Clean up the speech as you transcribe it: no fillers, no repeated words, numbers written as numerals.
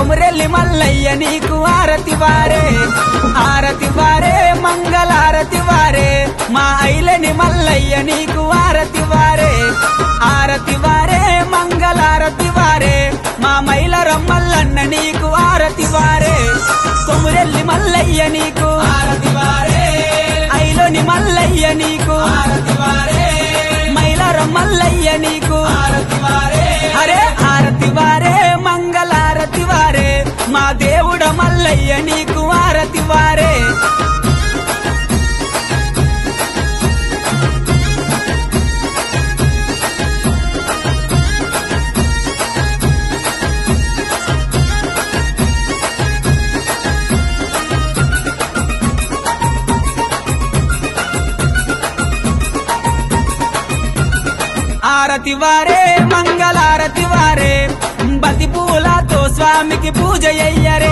కొమురెల్లి మల్లయ్య నీకు ఆరతి వారే ఆరతి వారే మంగళారతి వారే మా ఐలని మల్లయ్య నీకు ఆరతి వారే ఆరతి వారే మంగళారతి వారే మా మైలర మల్లన్న నీకు ఆరతి వారే కొమురెల్లి మల్లయ్య నీకు ఆరతి వారే ఐలోని మల్లయ్య నీకు ఆరతి వారే మైలర మల్లయ్య నీకు ఆరతి వారే హరే ఆరతి వారే మంగళారతి వారే మా దేవుడ మల్లయ్య నీకు ఆరతి వారే ఆరతి వారే మంగళారతి వారే బతి పూలతో స్వామికి పూజ అయ్యరే